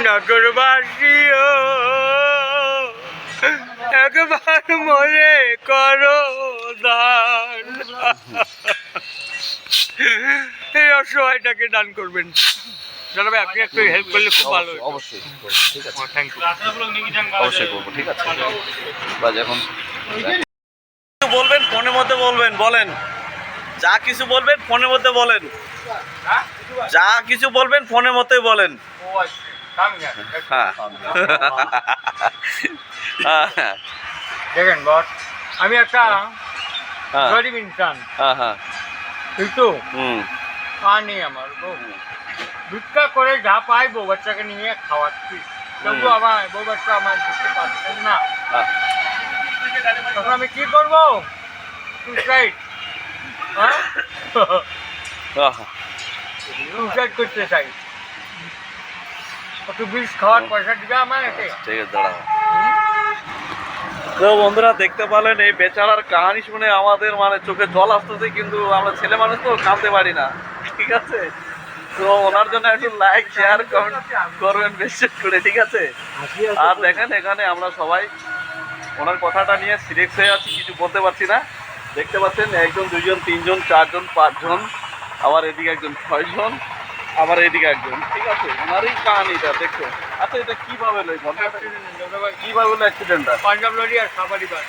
নগরবাসী একবার মনে করো দান, এই অসহায়টাকে দান করবেন। জানাবে আপনি একটু হেল্প করলে খুব ভালো। অবশ্যই ঠিক আছে, থ্যাংক ইউ। অবশ্যই করবো, ঠিক আছে। বাজ এখন বলবেন ফোনের মধ্যে বলবেন, বলেন যা কিছু বলবেন ফোনের মধ্যে বলেন, যা কিছু বলবেন ফোনের মধ্যেই বলেন। হ্যাঁ দেখেন বস, আমি একটা গরিব ইনসান, কিন্তু পানি আমার ভিক্ষা করে যা পাই বউ বাচ্চাকে নিয়ে খাওয়াচ্ছি, তবু আমার বউ বাচ্চা আমার দিতে পারছেন না। তখন আমি কি করবো? সুইসাইড করতে চাই। একটু বিষ খাওয়ার পয়সা দিবে আমার এতে। ঠিক আছে, দাঁড়াও। তো বন্ধুরা দেখতে পারলেন এই বেচারার কাহিনী শুনে আমাদের মানে চোখে জল আসতেছে, কিন্তু আমরা ছেলে মানুষ তো কাঁদতে পারি না, ঠিক আছে। তো ওনার জন্য একটু লাইক শেয়ার কমেন্ট করবেন বেশি করে, ঠিক আছে। আর দেখেন এখানে আমরা সবাই ওনার কথাটা নিয়ে সিরিয়াস হয়ে আছি, কিছু বলতে পারছি না। দেখতে পাচ্ছেন একজন, দুইজন, তিনজন, চারজন, পাঁচজন, আবার এদিকে একজন, ছয়জন, আবার এদিকে একজন, ঠিক আছে। ওনারই কাহিনীটা দেখো। আচ্ছা এটা কিভাবে হলো, কিভাবে হলো অ্যাক্সিডেন্টটা? পাঞ্জাব লরি আর সাবারি বাস।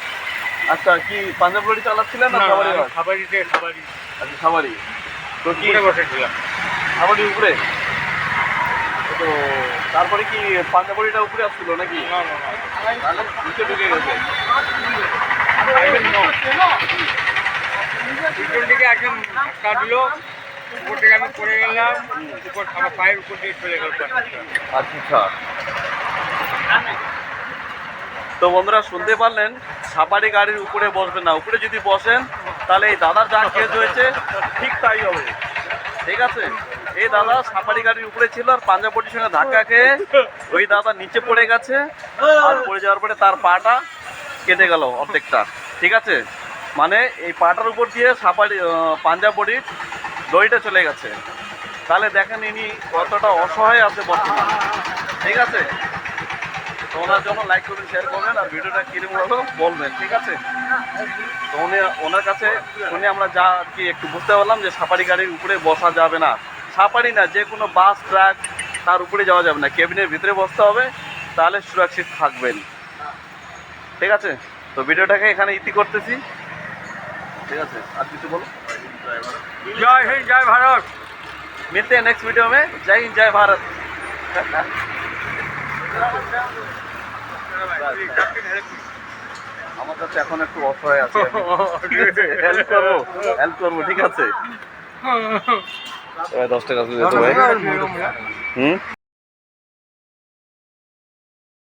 আচ্ছা, কি পাঞ্জাব লরি চালাচ্ছিলেন না সাবারি বাস? সাবারিতে সাবারি। আচ্ছা সাবারি। তো কি বসেছিলাম সাবারির উপরে? তো তারপরে কি পাঞ্জাব লরিটা উপরে আসছিল নাকি? নিচে ঢুকে গেছে। পিছন থেকে একদম ধাক্কা দিল, উপর থেকে আমি পড়ে গেলাম, উপর আমার পায়ের উপর দিয়ে চলে গেল। আচ্ছা, তো বন্ধুরা শুনতে পারলেন, সাফারি গাড়ির উপরে বসবেন না। উপরে যদি বসেন তাহলে এই দাদার যা কেস হয়েছে ঠিক তাই হবে, ঠিক আছে। এই দাদা সাফারি গাড়ির উপরে ছিল আর পাঞ্জাব বডির সঙ্গে ধাক্কা খেয়ে ওই দাদা নিচে পড়ে গেছে, আর পড়ে যাওয়ার পরে তার পাটা কেটে গেল অর্ধেকটা, ঠিক আছে। মানে এই পাটার উপর দিয়ে সাফারি পাঞ্জাব বডির দড়িটা চলে গেছে। তাহলে দেখেন ইনি কতটা অসহায় আছে বর্তমানে, ঠিক আছে। তো ওনার জন্য লাইক করবেন, শেয়ার করবেন, আর ভিডিওটা কিরকম হলো বলবেন, ঠিক আছে। তো ওনার কাছে শুনে আমরা যা আর কি একটু বুঝতে পারলাম যে সাফারি গাড়ির উপরে বসা যাবে না। সাফারি না, যে কোনো বাস, ট্রাক, তার উপরে যাওয়া যাবে না, কেবিনের ভিতরে বসতে হবে, তাহলে সুরক্ষিত থাকবেন, ঠিক আছে। তো ভিডিওটাকে এখানে ইতি করতেছি, ঠিক আছে। আর কিছু বলো? জয় হিন্দ, জয় ভারত। मिलते हैं नेक्स्ट वीडियो में। जय हिंद, जय भारत। আমার কাছে এখন একটু অসহায় আছে, হেল্প করবো, ঠিক আছে। 10 টাকা দিতে ভাই।